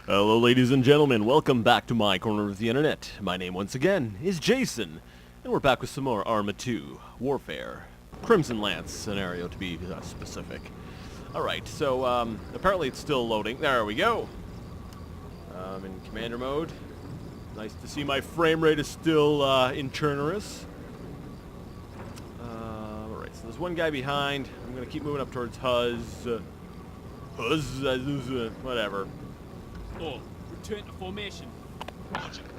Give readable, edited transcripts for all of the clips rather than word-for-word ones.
Hello ladies and gentlemen, welcome back to my corner of the internet. My name once again is Jason, and we're back with some more Arma 2 Warfare. Crimson Lance scenario to be specific. Alright, so apparently it's still loading. There we go. In commander mode. Nice to see my frame rate is still internarous. Alright, so there's one guy behind. I'm going to keep moving up towards whatever. Oh, return to formation.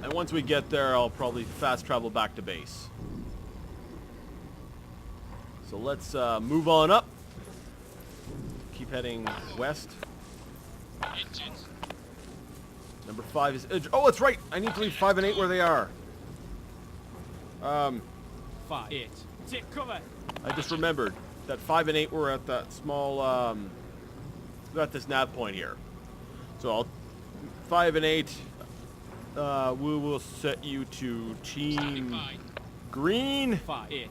And once we get there, I'll probably fast travel back to base. So let's move on up. Keep heading west. Engines. Number 5 is... oh, that's right! I need to leave 5 and 8 where they are. 5, 8. Take cover. I just remembered that 5 and 8 were at that small... we're at this nav point here. So I'll... 5 and 8, we will set you to Team Green. 5, 8.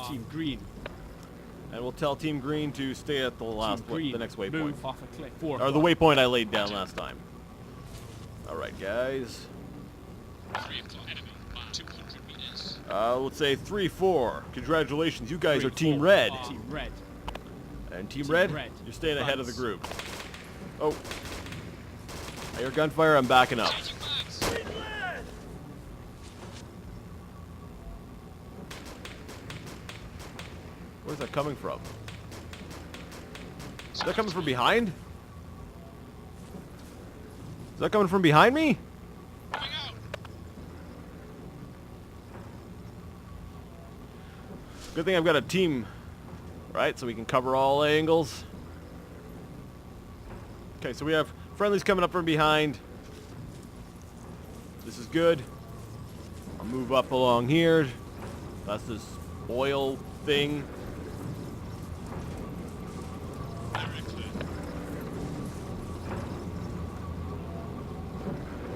Team Green. And we'll tell Team Green to stay at the last Green. the next waypoint. Move off a cliff. 4 Or the waypoint I laid down last time. Alright, guys. 3 o'clock. Enemy. 200 meters. Let's say 3-4. Congratulations, you guys 3, are Team 4. Red. Team Red. And Team Team Red, Red. you're staying ahead of the Advance. group. Oh. I hear gunfire, I'm backing up. Where's that coming from? Is that coming from behind? Is that coming from behind me? Good thing I've got a team, right? So we can cover all angles. Okay, so we have friendlies coming up from behind. This is good. I'll move up along here. That's this oil thing.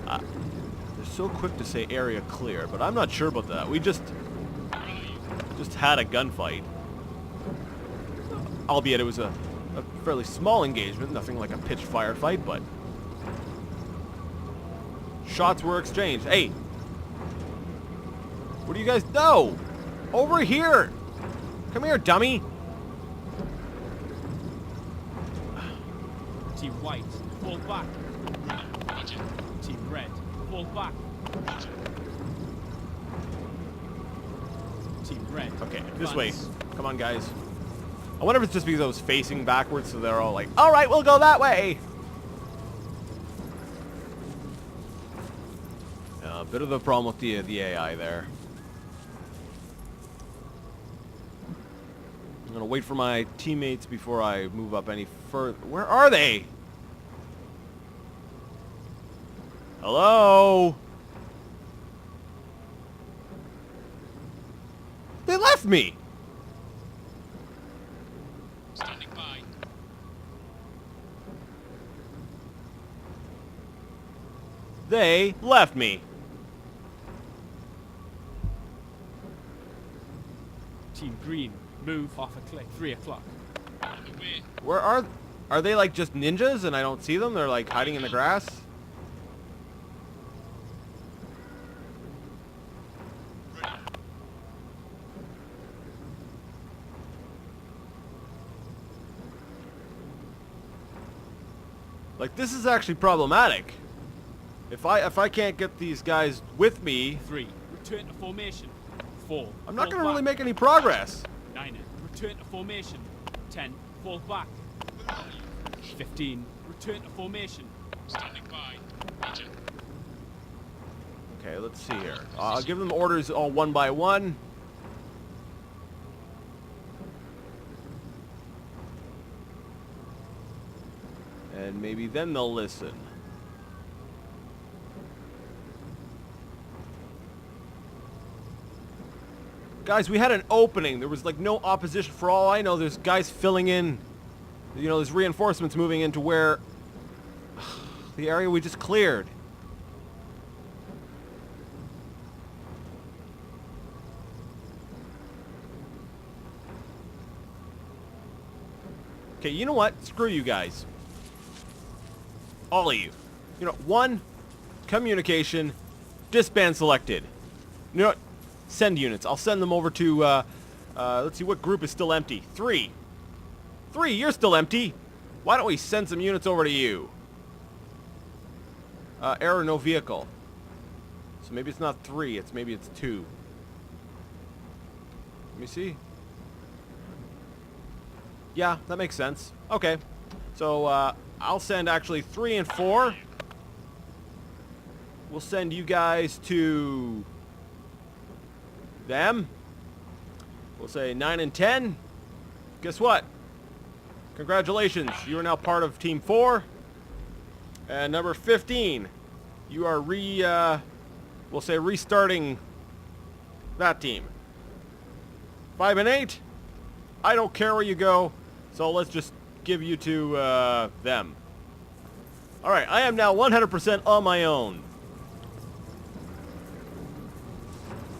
They're so quick to say area clear, but I'm not sure about that. We just had a gunfight. Albeit it was a fairly small engagement, nothing like a pitched firefight, but shots were exchanged. Hey! What do you guys... No! Over here! Come here, dummy! Team White. Fall back. Team Red. Fall back. Team Red. Okay, this way. Advance. Come on, guys. I wonder if it's just because I was facing backwards, so they're all like, alright, we'll go that way! A bit of a problem with the AI there. I'm gonna wait for my teammates before I move up any further. Where are they? Hello? They left me! Standing by. They left me. Team Green. Move off a cliff. 3 o'clock. Where are they like just ninjas and I don't see them? They're like hiding in the grass? Like, this is actually problematic. If I can't get these guys with me, 3. Return to formation. 4. I'm not Fall gonna really back. make any progress. 9. Return to formation. 10. Fall back. 15. Return to formation. Standing by. Roger. Okay, let's see here. I'll give them orders all one by one. And maybe then they'll listen. Guys, we had an opening. There was like no opposition. For all I know, there's guys filling in. You know, there's reinforcements moving into where the area we just cleared. Okay, you know what? Screw you guys. All of you. You know, 1, communication, disband selected. You know what? Send units. I'll send them over to, let's see, what group is still empty? 3. 3, you're still empty. Why don't we send some units over to you? Error, no vehicle. So maybe it's not 3, maybe it's 2. Let me see. Yeah, that makes sense. Okay. So, I'll send actually 3 and 4. We'll send you guys to them. We'll say 9 and 10. Guess what? Congratulations. You are now part of Team 4. And number 15. You are we'll say restarting that team. 5 and 8. I don't care where you go. So let's just give you to them. Alright, I am now 100% on my own.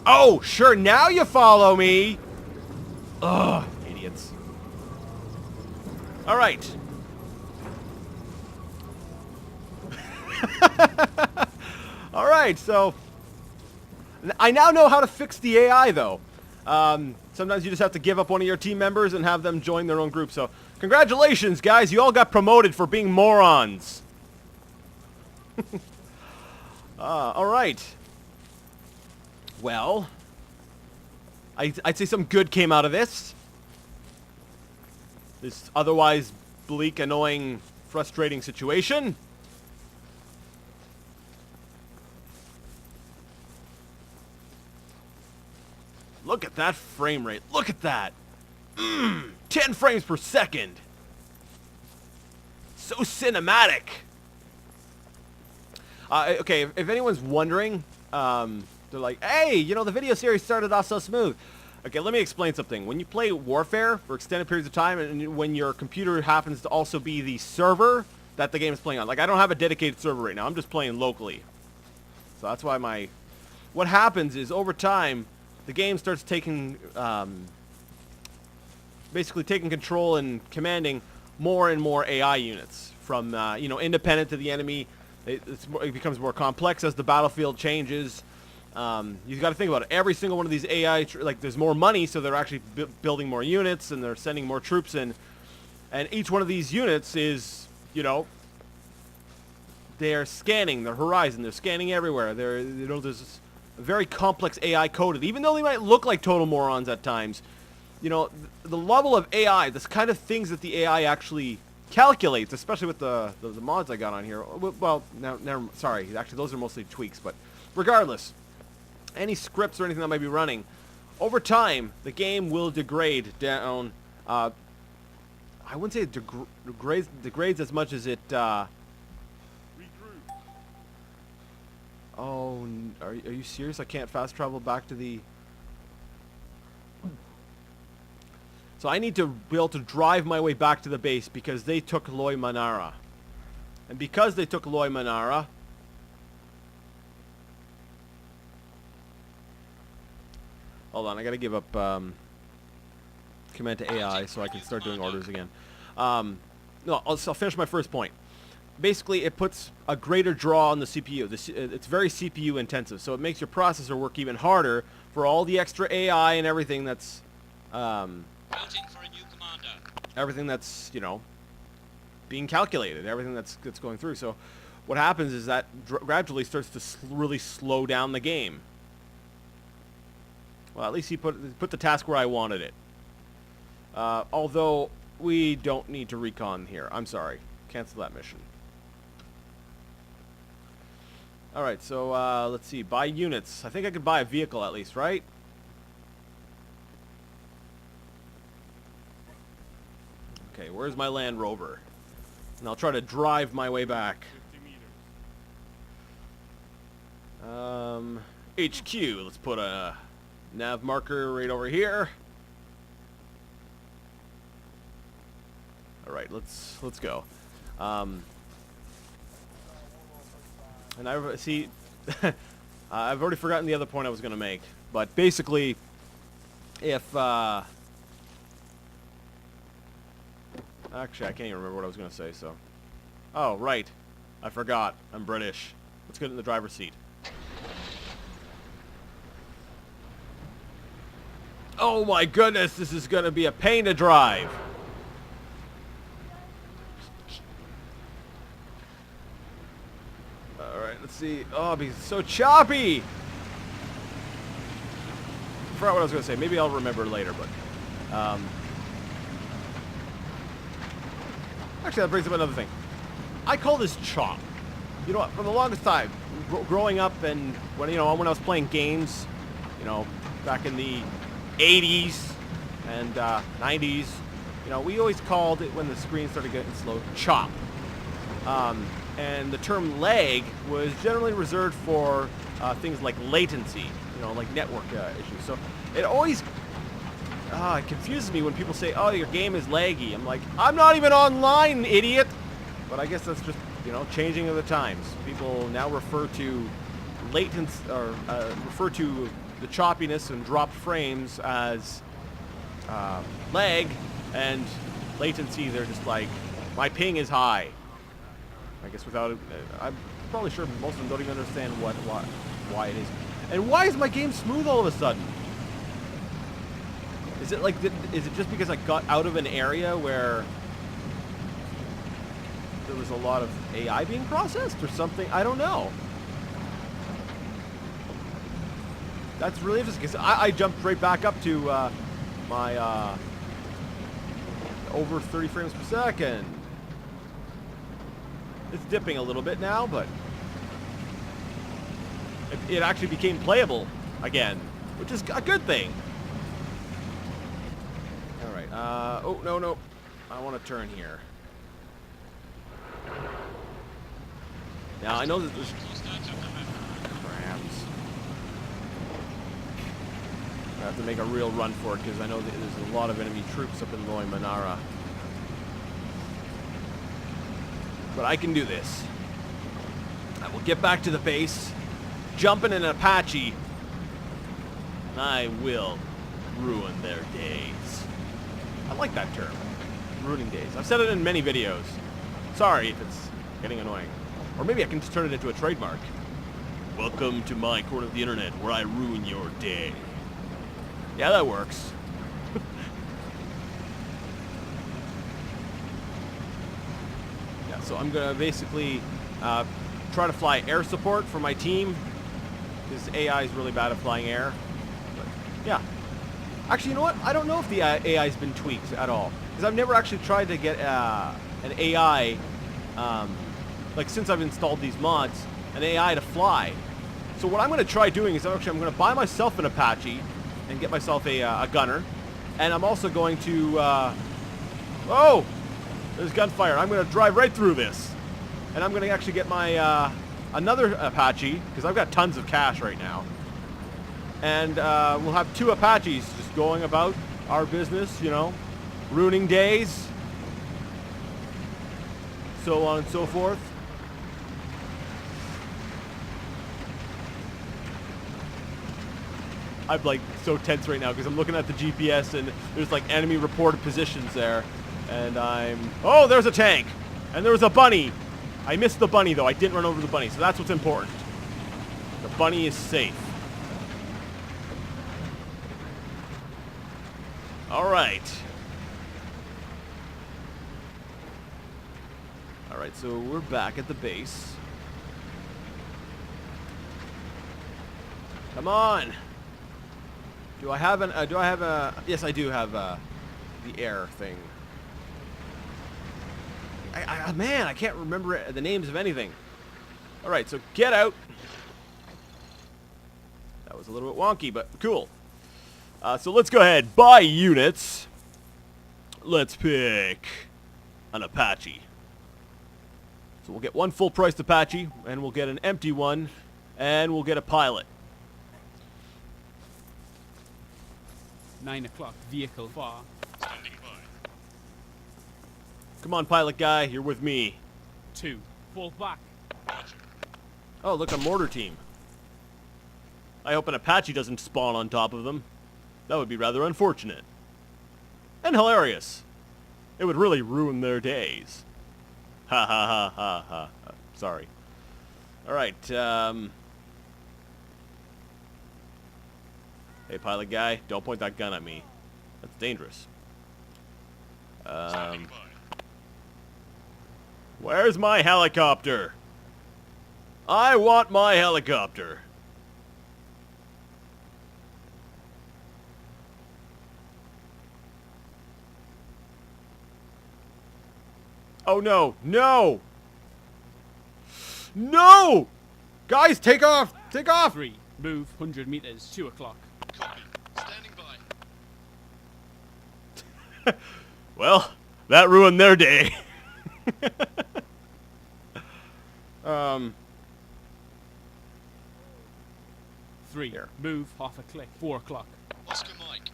Oh, sure, now you follow me. Ugh, idiots. Alright. Alright, so I now know how to fix the AI, though. Sometimes you just have to give up one of your team members and have them join their own group. So, congratulations, guys. You all got promoted for being morons. Alright. Well, I'd say some good came out of this. This otherwise bleak, annoying, frustrating situation. Look at that frame rate. Look at that. 10 frames per second. So cinematic. Okay, if anyone's wondering, they're like, hey, you know, the video series started off so smooth. Okay, let me explain something. When you play Warfare for extended periods of time, and when your computer happens to also be the server that the game is playing on. Like, I don't have a dedicated server right now. I'm just playing locally. So that's why what happens is, over time, the game starts taking, basically taking control and commanding more and more AI units. From, you know, independent to the enemy. It becomes more complex as the battlefield changes. You've got to think about it. Every single one of these AI, like, there's more money, so they're actually building more units, and they're sending more troops in. And each one of these units is, you know, they're scanning their horizon. They're scanning everywhere. You know, there's a very complex AI coded. Even though they might look like total morons at times, you know, the level of AI, this kind of things that the AI actually calculates, especially with the mods I got on here. Well, sorry, actually those are mostly tweaks, but regardless, any scripts or anything that might be running, over time the game will degrade down. I wouldn't say it degrades as much as it. Oh, are you serious? I can't fast travel back to the. So I need to be able to drive my way back to the base because they took Loy Manara. And because they took Loy Manara... Hold on, I gotta give up command to AI so I can start doing orders again. No, I'll finish my first point. Basically, it puts a greater draw on the CPU. It's very CPU intensive, so it makes your processor work even harder for all the extra AI and everything that's... Waiting for a new commander. Everything that's, you know, being calculated, everything that's going through. So what happens is that gradually starts to really slow down the game. Well, at least he put the task where I wanted it. Although we don't need to recon here. I'm sorry. Cancel that mission. Alright, so let's see. Buy units. I think I could buy a vehicle at least, right? Okay, where's my Land Rover? And I'll try to drive my way back. 50 meters. HQ. Let's put a nav marker right over here. All right, let's go. And I see. I've already forgotten the other point I was going to make, but basically, if actually, I can't even remember what I was going to say, so... Oh, right. I forgot. I'm British. Let's get in the driver's seat. Oh my goodness, this is gonna be a pain to drive. Alright, let's see. Oh, it's so choppy! I forgot what I was gonna say. Maybe I'll remember later, but... Actually, that brings up another thing. I call this chop. You know what, for the longest time, growing up and when, you know, when I was playing games, you know, back in the 80s and 90s, you know, we always called it, when the screen started getting slow, chop. And the term lag was generally reserved for things like latency, you know, like network issues. So it always it confuses me when people say, oh, your game is laggy. I'm like, I'm not even online, idiot! But I guess that's just, you know, changing of the times. People now refer to latency, or refer to the choppiness and dropped frames as lag, and latency, they're just like, my ping is high. I guess without, I'm probably sure most of them don't even understand why it is. And why is my game smooth all of a sudden? Is it like, is it just because I got out of an area where there was a lot of AI being processed or something? I don't know. That's really interesting, because I jumped right back up to my over 30 frames per second. It's dipping a little bit now, but it actually became playable again, which is a good thing. All right. Oh, no. I want to turn here. Now, I know that this... Crabs. I have to make a real run for it, because I know that there's a lot of enemy troops up in Loy Manara. But I can do this. I will get back to the base, jump in an Apache, and I will ruin their days. I like that term, ruining days. I've said it in many videos. Sorry if it's getting annoying. Or maybe I can just turn it into a trademark. Welcome to my corner of the internet, where I ruin your day. Yeah, that works. So I'm going to basically try to fly air support for my team, because AI is really bad at flying air. But, yeah. Actually, you know what? I don't know if the AI's been tweaked at all, because I've never actually tried to get an AI, like since I've installed these mods, an AI to fly. So what I'm going to try doing is I'm going to buy myself an Apache and get myself a gunner, and I'm also going to... oh! There's gunfire. I'm going to drive right through this. And I'm going to actually get my another Apache, because I've got tons of cash right now. And we'll have two Apaches just going about our business, you know, ruining days, so on and so forth. I'm like so tense right now because I'm looking at the GPS and there's like enemy reported positions there. And oh, there's a tank! And there was a bunny! I missed the bunny, though. I didn't run over the bunny, so that's what's important. The bunny is safe. Alright. Alright, so we're back at the base. Come on! Do I have yes, I do have the air thing. Man, I can't remember the names of anything. Alright, so get out. That was a little bit wonky, but cool. So let's go ahead, buy units. Let's pick an Apache. So we'll get one full-priced Apache, and we'll get an empty one, and we'll get a pilot. 9 o'clock, vehicle far. Standing by. Come on, pilot guy, you're with me. 2, fall back. Roger. Oh, look, a mortar team. I hope an Apache doesn't spawn on top of them. That would be rather unfortunate. And hilarious. It would really ruin their days. Ha ha ha ha ha. Sorry. All right. Hey, pilot guy, don't point that gun at me. That's dangerous. Where's my helicopter? I want my helicopter. Oh no, no! No! Guys, take off! Take off! 3. Move 100 meters, 2 o'clock. Copy. Standing by. Well, that ruined their day. 3. Here. Move half a click, 4 o'clock. Oscar Mike.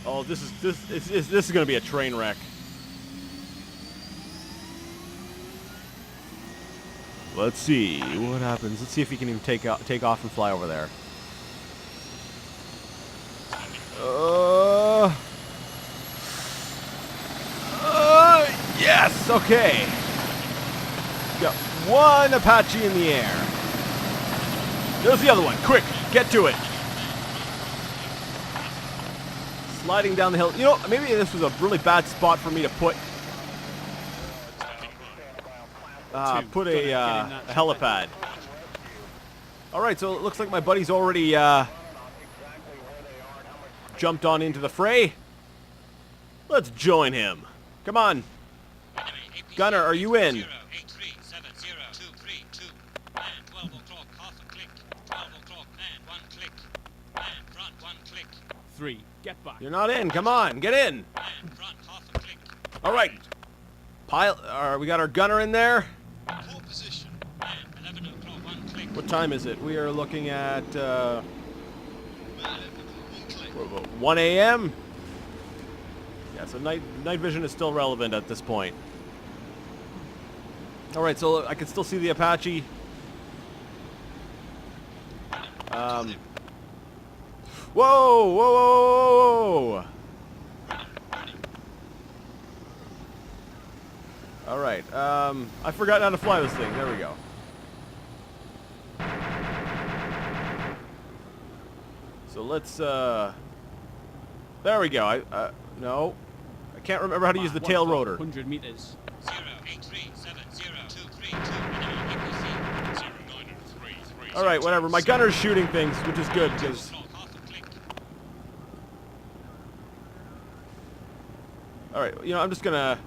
Oh, this is gonna be a train wreck. Let's see what happens. Let's see if he can even take off and fly over there. Yes. Okay. Got one Apache in the air. There's the other one. Quick, get to it. Sliding down the hill. You know, maybe this was a really bad spot for me to put a helipad. All right, so it looks like my buddy's already jumped on into the fray. Let's join him. Come on. Gunner, are you in? 837023 and 12 o'clock, half a click. 12 o'clock and 1 click. And front 1 click. 3. Get back. You're not in. Come on, get in. And front half a click. All right. We got our gunner in there. Poor position. And 11 o'clock, 1 click. What time is it? We are looking at 11 o'clock, 1 click. 1 a.m. Yeah, so night vision is still relevant at this point. All right, so I can still see the Apache. Whoa, whoa, whoa, whoa, whoa. All right, I forgot how to fly this thing. There we go. So let's, there we go. No, I can't remember how to use the tail rotor. 100 meters. 0837023 enemy APC. All right, whatever. My gunner's shooting things, which is good because. All right, you know, I'm just gonna.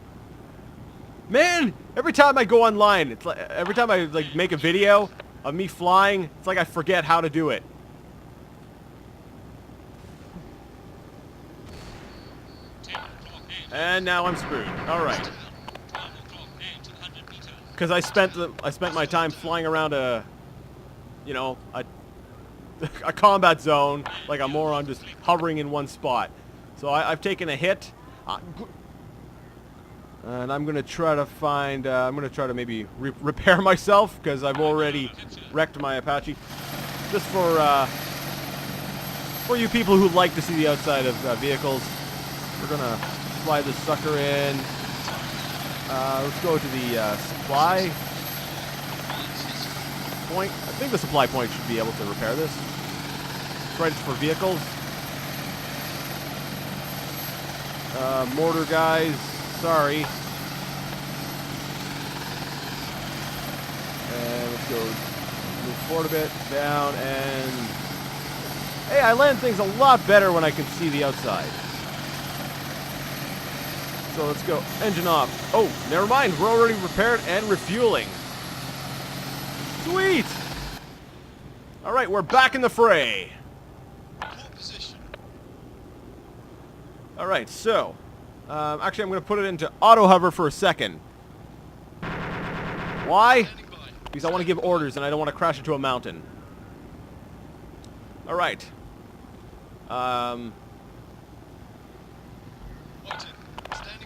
Man, every time I go online, it's like every time I like make a video of me flying, it's like I forget how to do it. And now I'm screwed. All right. Because I spent my time flying around a combat zone like a moron, just hovering in one spot. So I've taken a hit, and I'm gonna try to find. I'm gonna try to maybe repair myself because I've already wrecked my Apache. Just for you people who like to see the outside of vehicles, we're gonna fly this sucker in. Let's go to the supply point. I think the supply point should be able to repair this. It's right, it's for vehicles. Mortar guys, sorry. And let's go move forward a bit, down, and hey, I land things a lot better when I can see the outside. So let's go. Engine off. Oh, never mind. We're already repaired and refueling. Sweet. All right, we're back in the fray. All right, so actually, I'm going to put it into auto hover for a second. Why? Because I want to give orders and I don't want to crash into a mountain. All right.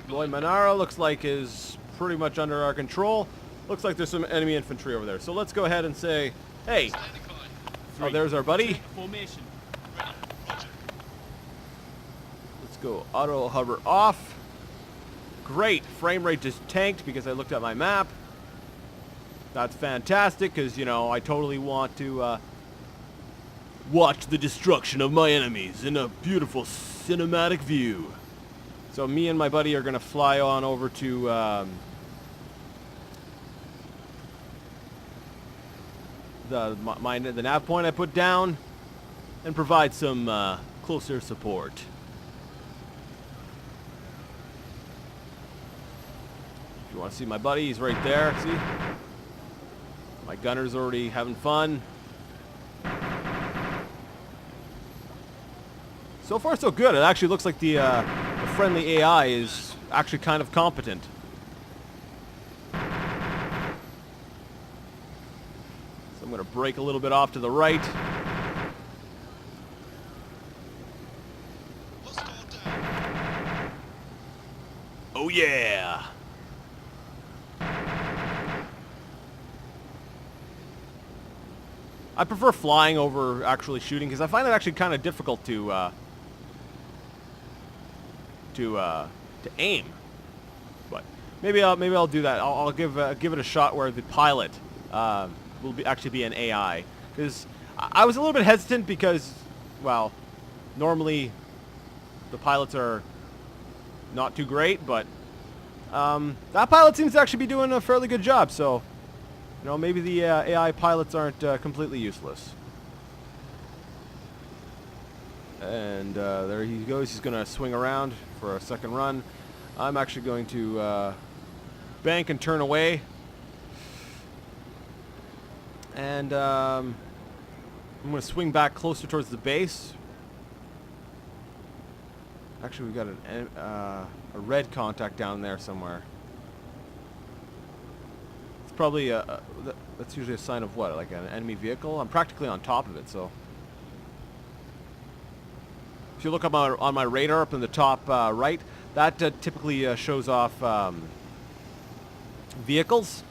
Roy Monaro looks like is pretty much under our control. Looks like there's some enemy infantry over there. So let's go ahead and say, hey. Oh, there's our buddy. Formation. Let's go auto hover off. Great. Frame rate just tanked because I looked at my map. That's fantastic because, you know, I totally want to watch the destruction of my enemies in a beautiful cinematic view. So me and my buddy are going to fly on over to the nav point I put down and provide some closer support. If you want to see my buddy, he's right there. See? My gunner's already having fun. So far, so good. It actually looks like the friendly AI is actually kind of competent. So I'm going to brake a little bit off to the right. Oh yeah! I prefer flying over actually shooting because I find it actually kind of difficult to aim. But maybe I'll do that. I'll give it a shot where the pilot will actually be an AI, because I was a little bit hesitant because, well, normally the pilots are not too great, but that pilot seems to actually be doing a fairly good job. So, you know, maybe the AI pilots aren't completely useless. And there he goes. He's going to swing around for a second run. I'm actually going to bank and turn away. And I'm going to swing back closer towards the base. Actually, we've got a red contact down there somewhere. It's probably that's usually a sign of what, like an enemy vehicle? I'm practically on top of it, so. If you look up on my radar up in the top right, that typically shows off vehicles.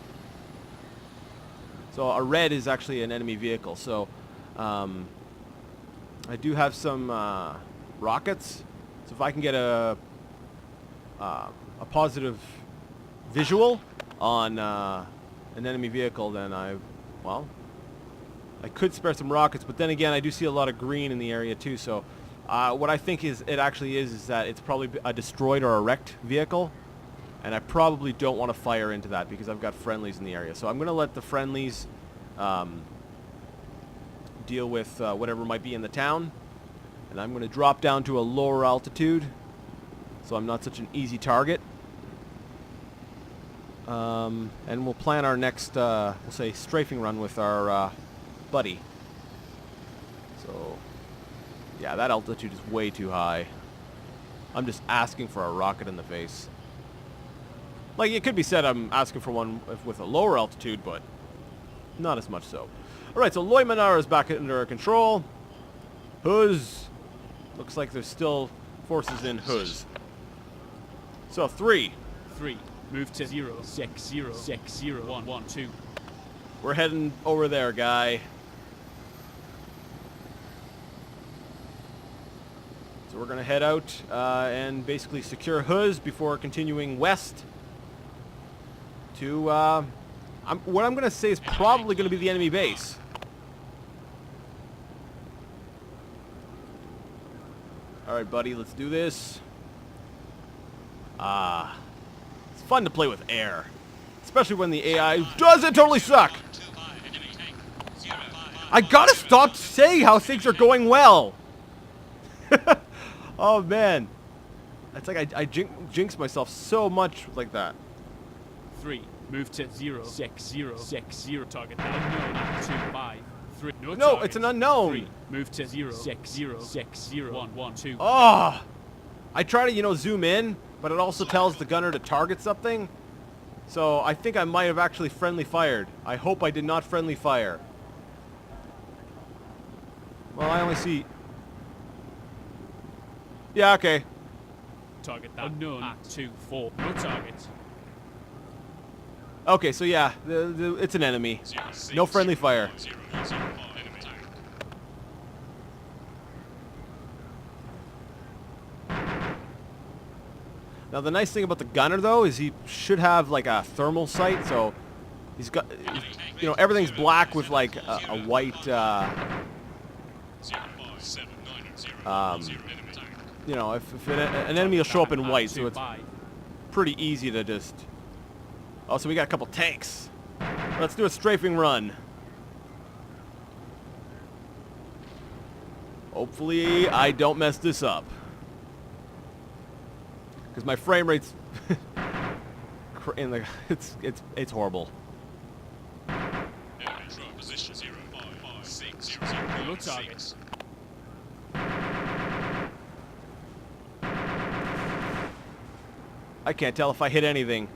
So a red is actually an enemy vehicle. So I do have some rockets. So if I can get a positive visual on an enemy vehicle, then I could spare some rockets. But then again, I do see a lot of green in the area too. So what I think is that it's probably a destroyed or a wrecked vehicle, and I probably don't want to fire into that because I've got friendlies in the area. So I'm going to let the friendlies deal with whatever might be in the town, and I'm going to drop down to a lower altitude so I'm not such an easy target. And we'll plan our next, we'll say, strafing run with our buddy. So, yeah, that altitude is way too high. I'm just asking for a rocket in the face. Like, it could be said I'm asking for one with a lower altitude, but not as much so. Alright, so Loimanar is back under control. Huz. Looks like there's still forces in Huz. So, 3. Move to 0, 6, 0, 6, 0, 1, 1, 2. We're heading over there, guy. So we're going to head out and basically secure Huz before continuing west to what I'm going to say is probably going to be the enemy base. Alright, buddy, let's do this. It's fun to play with air, especially when the AI doesn't totally suck. I gotta stop saying how things are going well. Oh man, it's like I jinx myself so much like that. 3. Move to 0, 6, 0, 6, 0. Target unknown. 2, 5, 3. No, target. it's an unknown. 3. Move to 0, 6, 0, 6, 0, 1, 1, 2. Oh, I try to zoom in, but it also tells the gunner to target something. So I think I might have actually friendly fired. I hope I did not friendly fire. Well, I only see. Yeah, okay. Target that. Unknown. 2, 4. No target. Okay, so yeah, it's an enemy. No friendly fire. Now the nice thing about the gunner though is he should have like a thermal sight, so he's got, you know, everything's black with like a white, you know, if an enemy will show up in white, so it's pretty easy to just. Oh, so we got a couple tanks. Let's do a strafing run. Hopefully I don't mess this up, because my frame rate's in the it's horrible. No targets. I can't tell if I hit anything.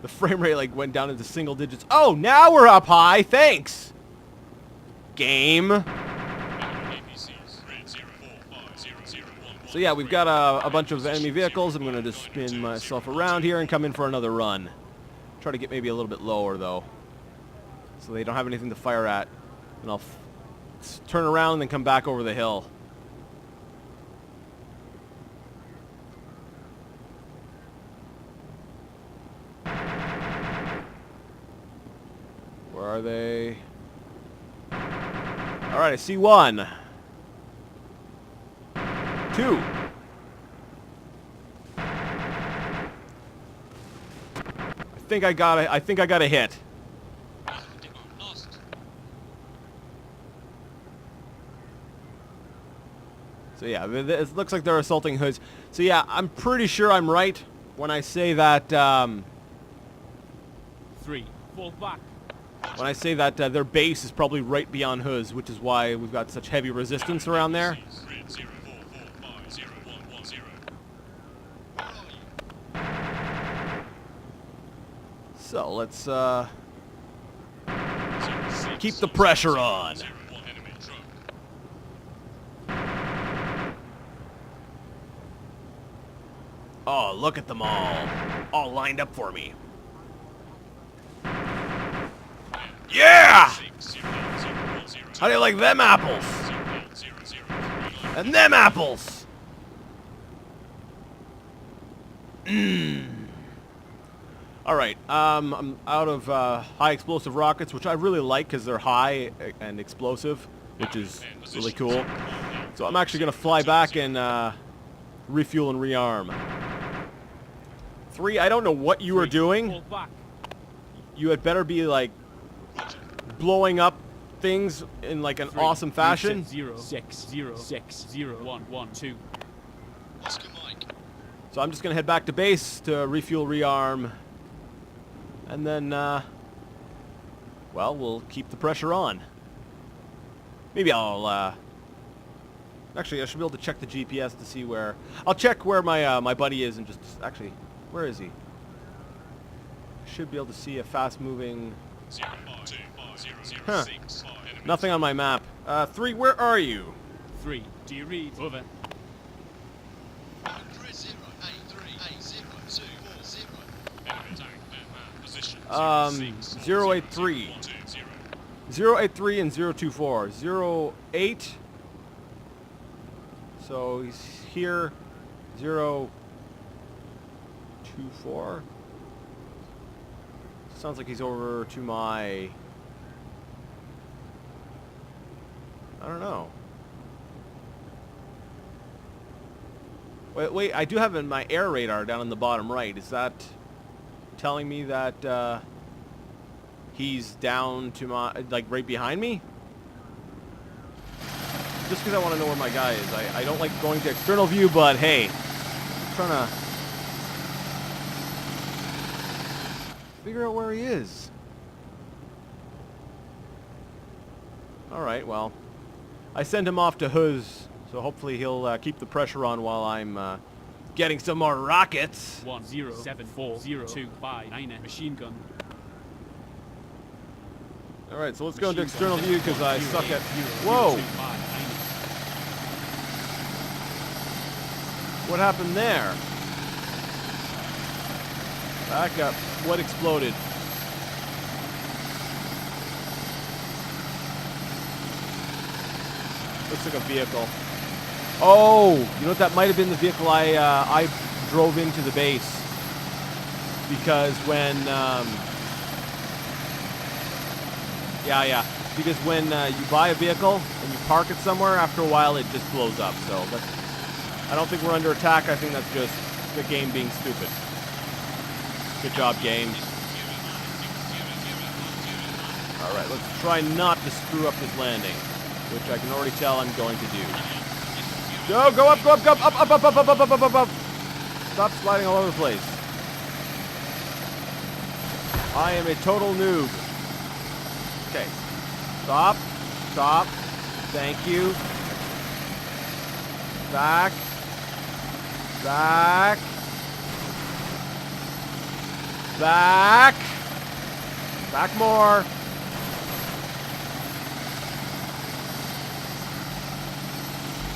The frame rate like went down into single digits. Oh, now we're up high. Thanks. Game. So yeah, we've got a bunch of enemy vehicles. I'm going to just spin myself around here and come in for another run. Try to get maybe a little bit lower, though, so they don't have anything to fire at. And I'll turn around and then come back over the hill. Where are they? All right, I see one. Two. I think I got a hit. So yeah, it looks like they're assaulting hoods. So yeah, I'm pretty sure I'm right when I say that. 3. Fall back. When I say that their base is probably right beyond hoods, which is why we've got such heavy resistance around there. So let's keep the pressure on. Oh, look at them all lined up for me. Yeah! How do you like them apples? And them apples! Mmm. Alright, I'm out of high explosive rockets, which I really like because they're high and explosive, which is really cool. So I'm actually going to fly back and refuel and rearm. 3, I don't know what you were doing. You had better be like blowing up things in like an awesome fashion. 0 6 0 6 0 1 1 2. So I'm just going to head back to base to refuel, rearm. And then, well, we'll keep the pressure on. Maybe I'll, actually, I should be able to check the GPS to see where... I'll check where my, my buddy is and just... Actually, where is he? I should be able to see a fast-moving... Huh. Nothing on my map. 3, where are you? 3, do you read? Over. 083. 083 and 024. 08. So he's here. 024. Sounds like he's over to my... I don't know. Wait, I do have my air radar down in the bottom right. Is that telling me that he's down to my, like, right behind me? Just because I want to know where my guy is. I don't like going to external view, but hey, I'm trying to figure out where he is. Alright, well, I sent him off to Huz, so hopefully he'll keep the pressure on while I'm getting some more rockets. 1 0 7 4 0 2 5 9 machine gun. Alright, so let's go into external view because I suck at... Whoa! What happened there? Back up. What exploded? Looks like a vehicle. Oh! You know what? That might have been the vehicle I drove into the base. Because when, because when you buy a vehicle and you park it somewhere, after a while it just blows up. So I don't think we're under attack. I think that's just the game being stupid. Good job, game. Alright, let's try not to screw up this landing, which I can already tell I'm going to do. Go up, go up, go up, up, up, up, up, up, up, up, up, up. Stop sliding all over the place. I am a total noob. Okay. Stop. Stop. Thank you. Back. Back. Back. Back more.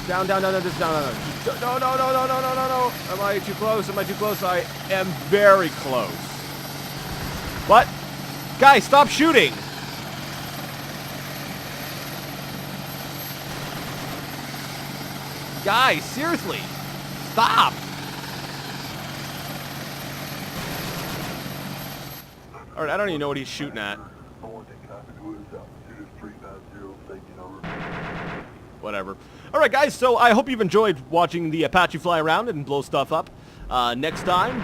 Down, down, down, down, just down, down, down. No, no, no, no, no, no, no, no. Am I too close? Am I too close? I am very close. What? Guys, stop shooting. Guys, seriously. Stop. Alright, I don't even know what he's shooting at. Whatever. Alright guys, so I hope you've enjoyed watching the Apache fly around and blow stuff up. Next time,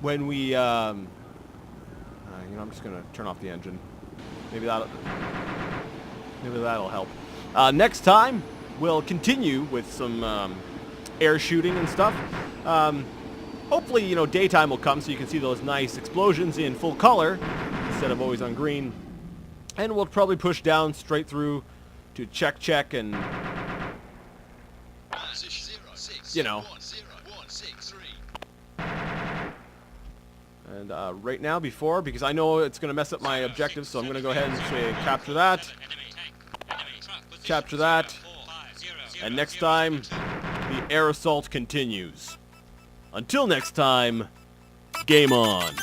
when we, you know, I'm just gonna turn off the engine. Maybe that'll help. Next time, we'll continue with some air shooting and stuff. Hopefully, you know, daytime will come so you can see those nice explosions in full color instead of always on green. And we'll probably push down straight through to check and, you know. And right now, because I know it's going to mess up my objectives, so I'm going to go ahead and say capture that. Capture that. And next time, the air assault continues. Until next time, game on.